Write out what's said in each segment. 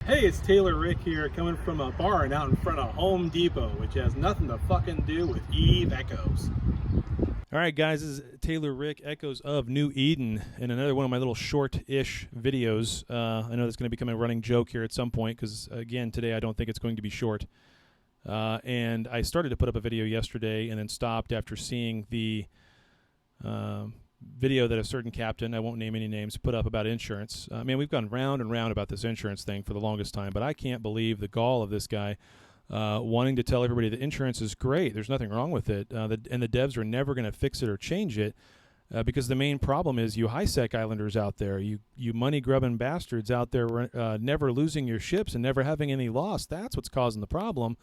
Hey, it's Taylor Rick here, coming from a barn out in front of Home Depot, which has nothing to fucking do with Eve Echoes. All right, guys, this is Taylor Rick, Echoes of New Eden, and another one of my little short-ish videos. I know that's going to become a running joke here at some point because, again, today I don't think it's going to be short. And I started to put up a video yesterday and then stopped after seeing the video that a certain captain, I won't name any names, put up about insurance. Man, we've gone round and round about this insurance thing for the longest time, but I can't believe the gall of this guy wanting to tell everybody that insurance is great. There's nothing wrong with it, and the devs are never going to fix it or change it because the main problem is you high-sec islanders out there, you money-grubbing bastards out there never losing your ships and never having any loss. That's what's causing the problem.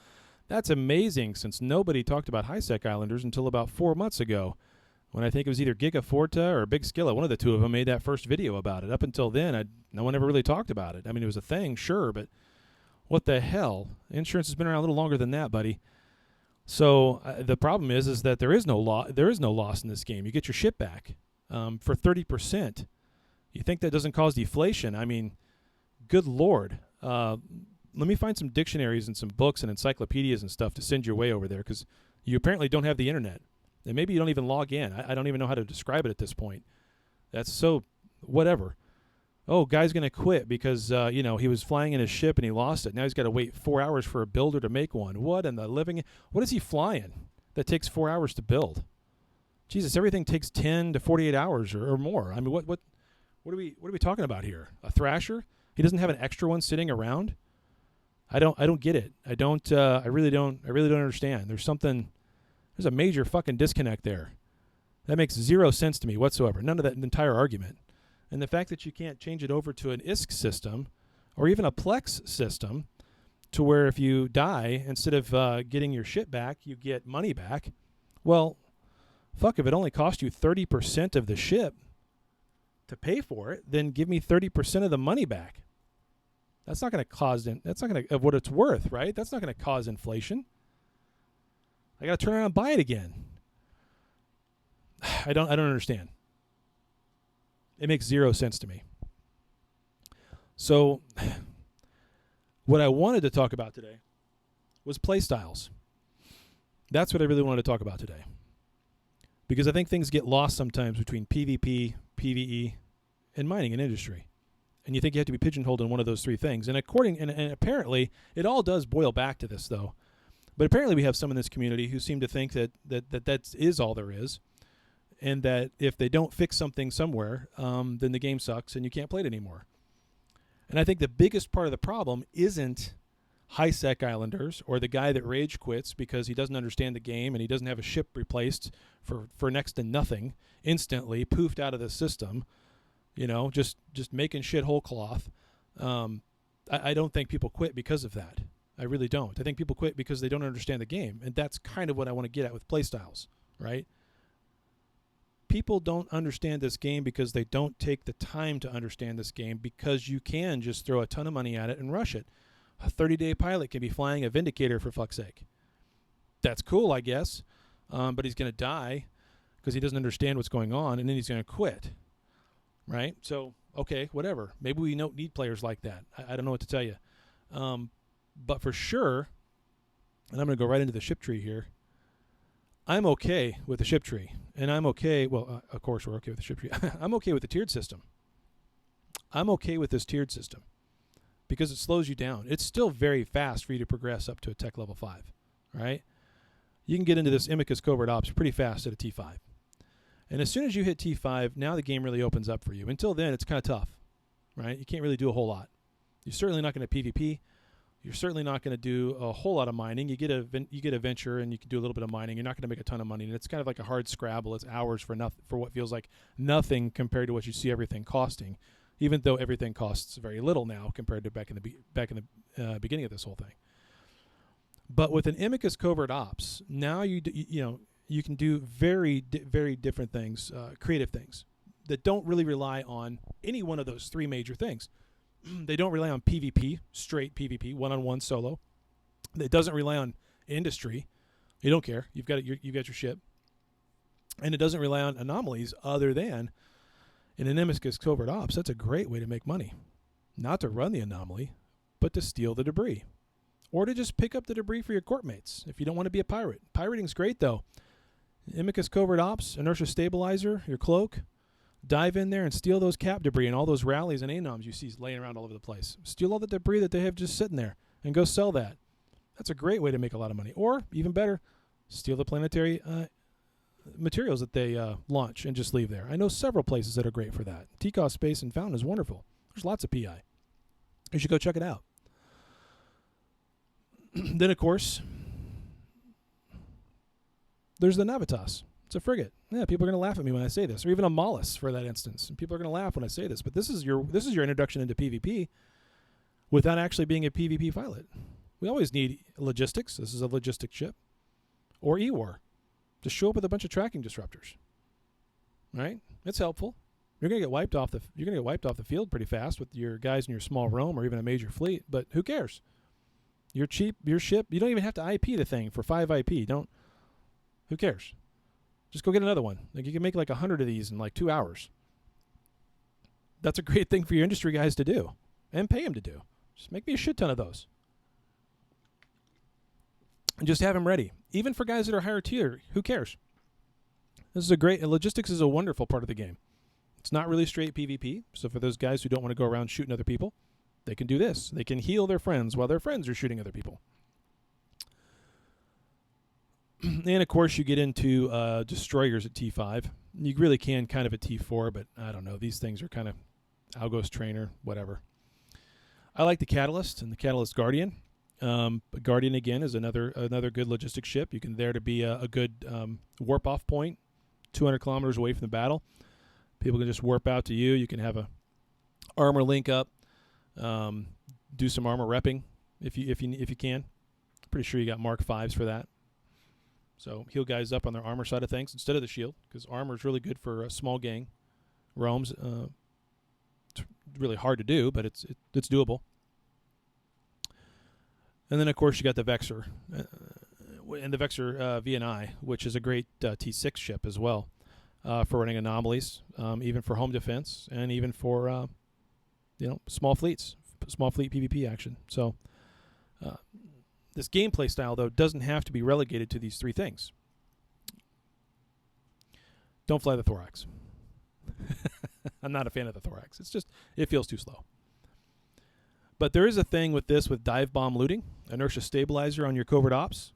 That's amazing since nobody talked about high-sec islanders until about 4 months ago, when I think it was either Gigaforta or Big Skilla. One of the two of them made that first video about it. Up until then, no one ever really talked about it. I mean, it was a thing, sure, but what the hell? Insurance has been around a little longer than that, buddy. So the problem is that there is no loss in this game. You get your ship back for 30%. You think that doesn't cause deflation? I mean, good Lord. Let me find some dictionaries and some books and encyclopedias and stuff to send your way over there because you apparently don't have the internet. And maybe you don't even log in. I don't even know how to describe it at this point. That's so whatever. Oh, guy's going to quit because, he was flying in his ship and he lost it. Now he's got to wait 4 hours for a builder to make one. What in the living? What is he flying that takes 4 hours to build? Jesus, everything takes 10 to 48 hours or more. I mean, what are we talking about here? A Thrasher? He doesn't have an extra one sitting around? I don't get it. I really don't understand. There's a major fucking disconnect there. That makes zero sense to me whatsoever. None of that entire argument. And the fact that you can't change it over to an ISK system or even a Plex system to where if you die, instead of getting your shit back, you get money back. Well, fuck, if it only cost you 30% of the ship to pay for it, then give me 30% of the money back. That's not going to of what it's worth, right? That's not going to cause inflation. I got to turn around and buy it again. I don't understand. It makes zero sense to me. So what I wanted to talk about today was play styles. That's what I really wanted to talk about today. Because I think things get lost sometimes between PvP, PvE, and mining and industry. And you think you have to be pigeonholed in one of those three things. And apparently it all does boil back to this though. But apparently we have some in this community who seem to think that is all there is, and that if they don't fix something somewhere, then the game sucks and you can't play it anymore. And I think the biggest part of the problem isn't high-sec islanders or the guy that rage quits because he doesn't understand the game and he doesn't have a ship replaced for next to nothing, instantly poofed out of the system, just making shit whole cloth. I don't think people quit because of that. I really don't. I think people quit because they don't understand the game, and that's kind of what I want to get at with playstyles, right? People don't understand this game because they don't take the time to understand this game because you can just throw a ton of money at it and rush it. A 30-day pilot can be flying a Vindicator for fuck's sake. That's cool, I guess, but he's going to die because he doesn't understand what's going on, and then he's going to quit, right? So, okay, whatever. Maybe we don't need players like that. I don't know what to tell you. But for sure, and I'm going to go right into the ship tree here, I'm okay with the ship tree. And I'm okay, of course we're okay with the ship tree. I'm okay with the tiered system. I'm okay with this tiered system because it slows you down. It's still very fast for you to progress up to a tech level 5, right? You can get into this Imicus Covert Ops pretty fast at a T5. And as soon as you hit T5, now the game really opens up for you. Until then, it's kind of tough, right? You can't really do a whole lot. You're certainly not going to PvP. You're certainly not going to do a whole lot of mining. You get a venture and you can do a little bit of mining. You're not going to make a ton of money, and it's kind of like a hard Scrabble. It's hours for what feels like nothing compared to what you see everything costing, even though everything costs very little now compared to back in the beginning of this whole thing. But with an Imicus Covert Ops, now you can do very different things, creative things that don't really rely on any one of those three major things. They don't rely on PvP, straight PvP, one-on-one solo. It doesn't rely on industry. You don't care. You've got your ship. And it doesn't rely on anomalies other than in an Imicus Covert Ops. That's a great way to make money. Not to run the anomaly, but to steal the debris. Or to just pick up the debris for your court mates if you don't want to be a pirate. Pirating's great, though. Imicus Covert Ops, Inertia Stabilizer, your cloak. Dive in there and steal those cap debris and all those rallies and anoms you see laying around all over the place. Steal all the debris that they have just sitting there and go sell that. That's a great way to make a lot of money. Or, even better, steal the planetary materials that they launch and just leave there. I know several places that are great for that. TCOS Space and Fountain is wonderful. There's lots of PI. You should go check it out. Then, of course, there's the Navitas. It's a frigate. Yeah, people are going to laugh at me when I say this, or even a Mollis for that instance. And people are going to laugh when I say this. But this is your introduction into PvP without actually being a PvP pilot. We always need logistics. This is a logistic ship. Or E-War. Just show up with a bunch of tracking disruptors. Right? It's helpful. You're going to get wiped off the field pretty fast with your guys in your small roam or even a major fleet, but who cares? You're cheap, your ship, you don't even have to IP the thing for 5 IP. Who cares? Just go get another one. Like, you can make like 100 of these in like 2 hours. That's a great thing for your industry guys to do and pay them to do. Just make me a shit ton of those. And just have them ready. Even for guys that are higher tier, who cares? This is logistics is a wonderful part of the game. It's not really straight PvP, so for those guys who don't want to go around shooting other people, they can do this. They can heal their friends while their friends are shooting other people. And, of course, you get into destroyers at T5. You really can kind of at T4, but I don't know. These things are kind of Algos Trainer, whatever. I like the Catalyst and the Catalyst Guardian. Guardian, again, is another good logistic ship. You can there to be a good warp-off point 200 kilometers away from the battle. People can just warp out to you. You can have a armor link up. Do some armor repping if you can. Pretty sure you got Mark 5s for that. So heal guys up on their armor side of things instead of the shield, because armor is really good for a small gang roams. It's really hard to do, but it's doable. And then, of course, you got the Vexor, and the Vexor VNI, which is a great T6 ship as well for running anomalies, even for home defense, and even for small fleet PvP action. So this gameplay style, though, doesn't have to be relegated to these three things. Don't fly the Thorax. I'm not a fan of the Thorax. It feels too slow. But there is a thing with this with dive bomb looting, inertia stabilizer on your covert ops.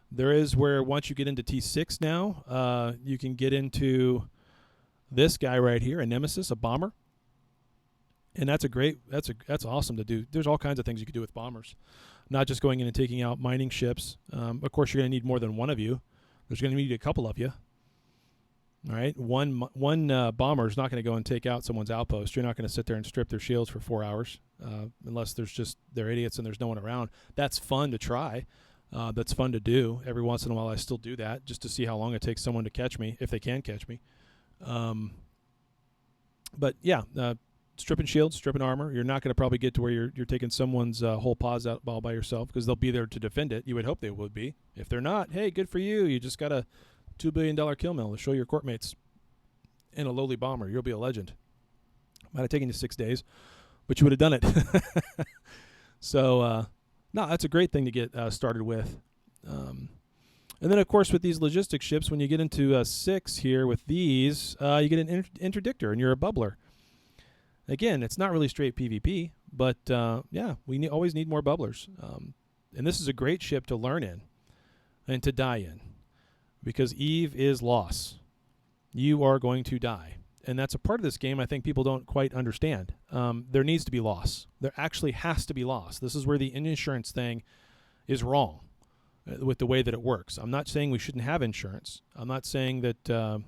There is where once you get into T6 now, you can get into this guy right here, a Nemesis, a bomber. And that's awesome to do. There's all kinds of things you could do with bombers. Not just going in and taking out mining ships. Of course, you're going to need more than one of you. There's going to need a couple of you. All right, one bomber is not going to go and take out someone's outpost. You're not going to sit there and strip their shields for 4 hours unless they're idiots and there's no one around. That's fun to try. That's fun to do. Every once in a while, I still do that just to see how long it takes someone to catch me, if they can catch me. But yeah, stripping shields, stripping armor. You're not going to probably get to where you're taking someone's whole pause out all by yourself, because they'll be there to defend it. You would hope they would be. If they're not, hey, good for you. You just got a $2 billion kill mill to show your court mates in a lowly bomber. You'll be a legend. Might have taken you 6 days, but you would have done it. So, no, that's a great thing to get started with. And then, of course, with these logistic ships, when you get into 6 here with these, you get an interdictor, and you're a bubbler. Again, it's not really straight PvP, but, yeah, we always need more bubblers. And this is a great ship to learn in and to die in, because Eve is loss. You are going to die. And that's a part of this game I think people don't quite understand. There needs to be loss. There actually has to be loss. This is where the insurance thing is wrong with the way that it works. I'm not saying we shouldn't have insurance. I'm not saying that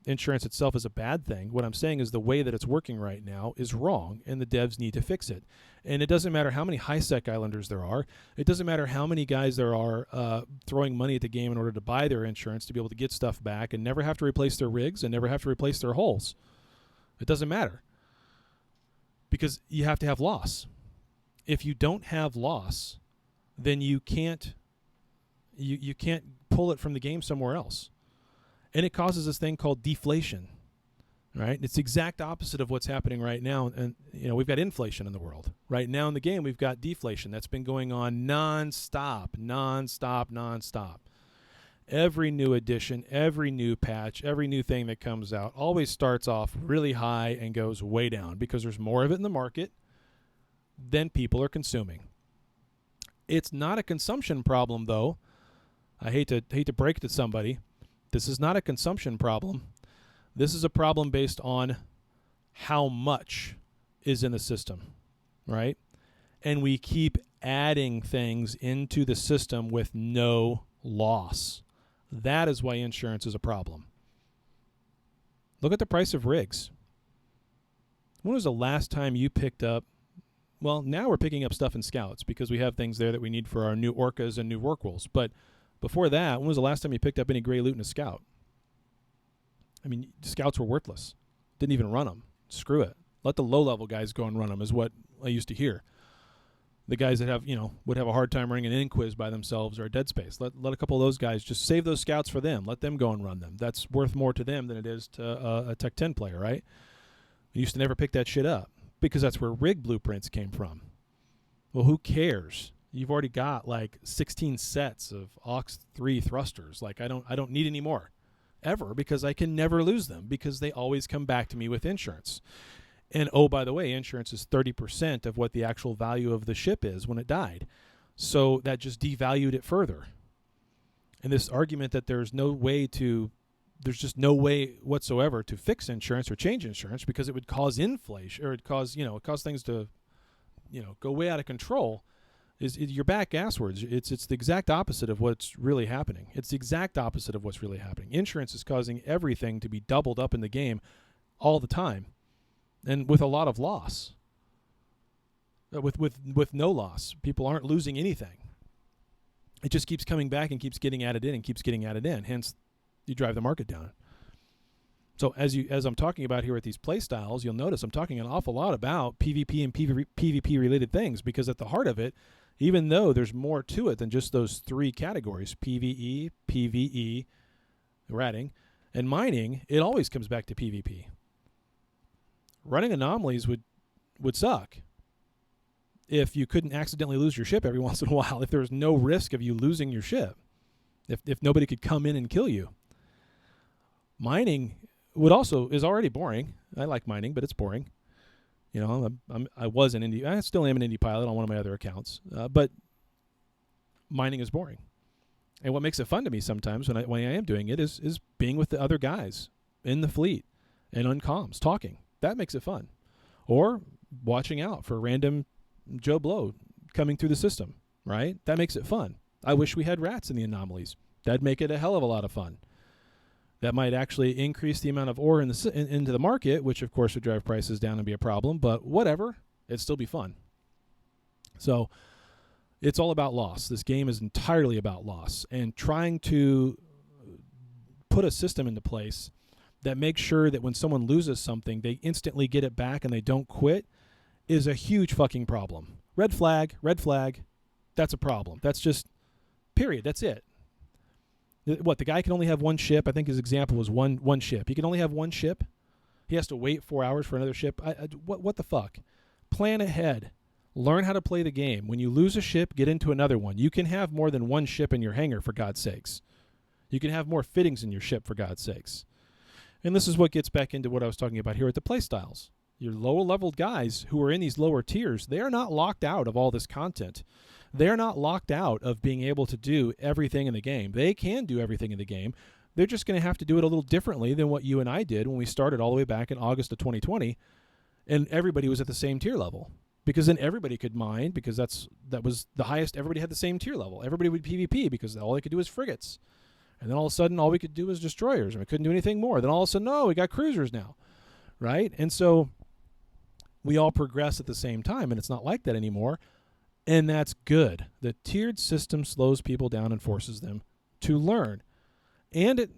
insurance itself is a bad thing. What I'm saying is the way that it's working right now is wrong, and the devs need to fix it. And it doesn't matter how many high-sec islanders there are. It doesn't matter how many guys there are throwing money at the game in order to buy their insurance to be able to get stuff back and never have to replace their rigs and never have to replace their hulls. It doesn't matter, because you have to have loss. If you don't have loss, then you can't pull it from the game somewhere else. And it causes this thing called deflation. right? It's the exact opposite of what's happening right now. And, we've got inflation in the world. Right now in the game, we've got deflation. That's been going on nonstop. Every new edition, every new patch, every new thing that comes out always starts off really high and goes way down because there's more of it in the market than people are consuming. It's not a consumption problem, though. I hate to break it to somebody. This is not a consumption problem. This is a problem based on how much is in the system, right? And we keep adding things into the system with no loss. That is why insurance is a problem. Look at the price of rigs. When was the last time you picked up? Well, now we're picking up stuff in Scouts because we have things there that we need for our new Orcas and new Rorquals. But before that, when was the last time you picked up any gray loot in a Scout? I mean, Scouts were worthless. Didn't even run them. Screw it. Let the low-level guys go and run them is what I used to hear. The guys that would have a hard time running an Inquiz by themselves or a Dead Space. Let a couple of those guys, just save those Scouts for them. Let them go and run them. That's worth more to them than it is to a Tech 10 player, right? You used to never pick that shit up because that's where rig blueprints came from. Well, who cares? You've already got like 16 sets of Aux 3 thrusters. Like I don't need any more ever because I can never lose them because they always come back to me with insurance. And oh, by the way, insurance is 30% of what the actual value of the ship is when it died. So that just devalued it further. And this argument that there's just no way whatsoever to fix insurance or change insurance because it would cause inflation or it cause things to, go way out of control you're back asswards. It's the exact opposite of what's really happening. It's the exact opposite of what's really happening. Insurance is causing everything to be doubled up in the game all the time. And with a lot of loss, with no loss, people aren't losing anything. It just keeps coming back and keeps getting added in and keeps getting added in. Hence, you drive the market down. So as I'm talking about here with these play styles, you'll notice I'm talking an awful lot about PvP and PvP related things because at the heart of it, even though there's more to it than just those three categories, PvE, ratting, and mining, it always comes back to PvP. Running anomalies would suck if you couldn't accidentally lose your ship every once in a while, if there was no risk of you losing your ship, if nobody could come in and kill you. Mining is already boring. I like mining, but it's boring. I still am an indie pilot on one of my other accounts, but mining is boring. And what makes it fun to me sometimes when I am doing it is being with the other guys in the fleet and on comms talking. That makes it fun. Or watching out for random Joe Blow coming through the system, right? That makes it fun. I wish we had rats in the anomalies. That'd make it a hell of a lot of fun. That might actually increase the amount of ore into the market, which of course would drive prices down and be a problem, but whatever, it'd still be fun. So it's all about loss. This game is entirely about loss and trying to put a system into place that makes sure that when someone loses something, they instantly get it back and they don't quit is a huge fucking problem. Red flag, that's a problem. That's just, period, that's it. What, the guy can only have one ship? I think his example was one ship. He can only have one ship? He has to wait 4 hours for another ship? What the fuck? Plan ahead. Learn how to play the game. When you lose a ship, get into another one. You can have more than one ship in your hangar, for God's sakes. You can have more fittings in your ship, for God's sakes. And this is what gets back into what I was talking about here at the playstyles. Your lower-leveled guys who are in these lower tiers, they are not locked out of all this content. They're not locked out of being able to do everything in the game. They can do everything in the game. They're just going to have to do it a little differently than what you and I did when we started all the way back in August of 2020, and everybody was at the same tier level. Because then everybody could mine, because that was the highest. Everybody had the same tier level. Everybody would PvP because all they could do was frigates. And then all of a sudden, all we could do was destroyers, and we couldn't do anything more. Then all of a sudden, we got cruisers now, right? And so we all progress at the same time, and it's not like that anymore, and that's good. The tiered system slows people down and forces them to learn, and it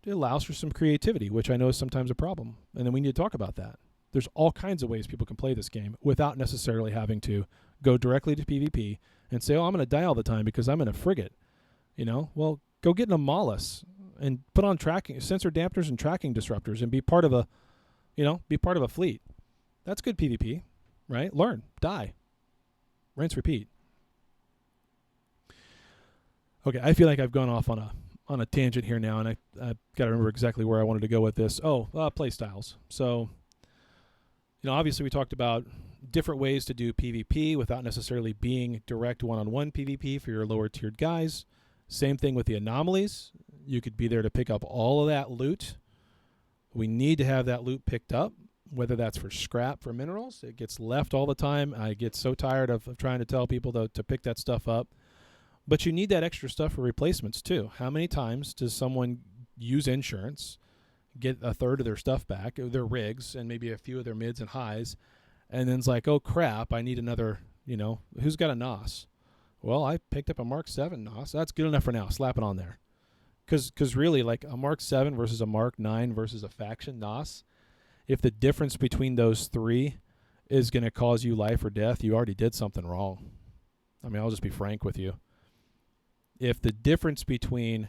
allows for some creativity, which I know is sometimes a problem, and then we need to talk about that. There's all kinds of ways people can play this game without necessarily having to go directly to PvP and say, I'm going to die all the time because I'm in a frigate. Well, go get an Amalis and put on tracking sensor dampeners and tracking disruptors and be part of a be part of a fleet. That's good PvP, right? Learn, die, rinse, repeat. Okay, I feel like I've gone off on a tangent here now, and I've got to remember exactly where I wanted to go with this. Play styles. So, obviously we talked about different ways to do PvP without necessarily being direct one-on-one PvP for your lower-tiered guys. Same thing with the anomalies. You could be there to pick up all of that loot. We need to have that loot picked up, whether that's for scrap, for minerals. It gets left all the time. I get so tired of trying to tell people to pick that stuff up. But you need that extra stuff for replacements, too. How many times does someone use insurance, get a third of their stuff back, their rigs, and maybe a few of their mids and highs, and then it's like, oh, crap, I need another, who's got a NOS? Well, I picked up a Mark 7 NOS. That's good enough for now. Slap it on there. Because really, like a Mark 7 versus a Mark 9 versus a faction NOS, if the difference between those three is going to cause you life or death, you already did something wrong. I mean, I'll just be frank with you. If the difference between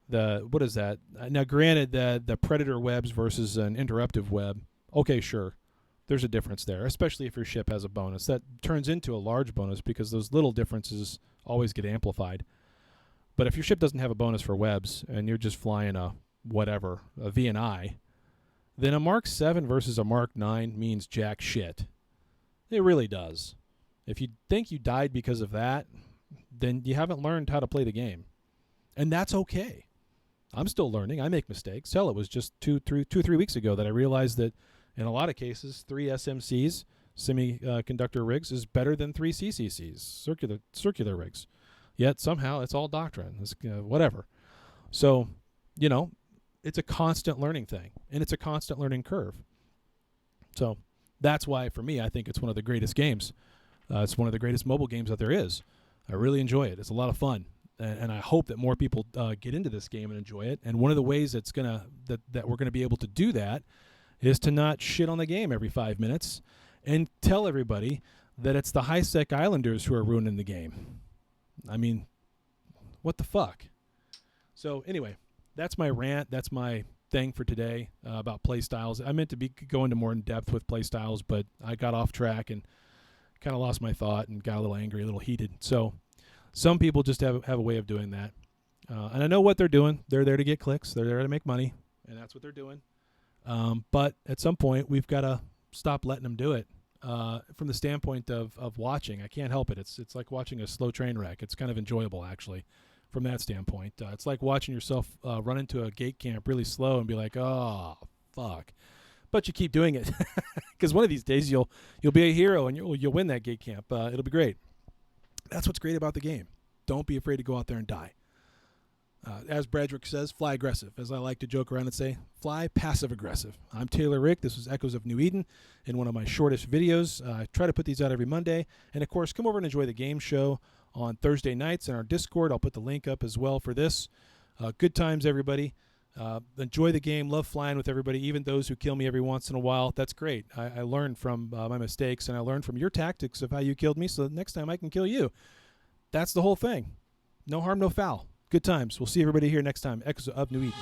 what is that? Now, granted, the predator webs versus an interruptive web, okay, sure. There's a difference there, especially if your ship has a bonus. That turns into a large bonus because those little differences always get amplified. But if your ship doesn't have a bonus for webs and you're just flying a V&I, then a Mark 7 versus a Mark 9 means jack shit. It really does. If you think you died because of that, then you haven't learned how to play the game. And that's okay. I'm still learning. I make mistakes. Hell, it was just 2 or 3 weeks ago that I realized that in a lot of cases, 3 SMCs, semiconductor rigs, is better than 3 CCCs, circular rigs. Yet somehow it's all doctrine. It's, whatever. So, it's a constant learning thing, and it's a constant learning curve. So that's why, for me, I think it's one of the greatest games. It's one of the greatest mobile games that there is. I really enjoy it. It's a lot of fun, and I hope that more people get into this game and enjoy it. And one of the ways that we're gonna be able to do that is to not shit on the game every 5 minutes and tell everybody that it's the high-sec Islanders who are ruining the game. I mean, what the fuck? So anyway, that's my rant. That's my thing for today about play styles. I meant to go into more in depth with play styles, but I got off track and kind of lost my thought and got a little angry, a little heated. So some people just have a way of doing that. And I know what they're doing. They're there to get clicks. They're there to make money, and that's what they're doing. But at some point, we've got to stop letting them do it. From the standpoint of watching, I can't help it. It's like watching a slow train wreck. It's kind of enjoyable, actually, from that standpoint. It's like watching yourself run into a gate camp really slow and be like, oh, fuck. But you keep doing it because one of these days you'll be a hero and you'll win that gate camp. It'll be great. That's what's great about the game. Don't be afraid to go out there and die. As Bradrick says, fly aggressive. As I like to joke around and say, fly passive-aggressive. I'm Taylor Rick. This was Echoes of New Eden in one of my shortest videos. I try to put these out every Monday. And, of course, come over and enjoy the game show on Thursday nights in our Discord. I'll put the link up as well for this. Good times, everybody. Enjoy the game. Love flying with everybody, even those who kill me every once in a while. That's great. I learned from my mistakes, and I learned from your tactics of how you killed me, so next time I can kill you. That's the whole thing. No harm, no foul. Good times. We'll see everybody here next time. Echoes of New Eden.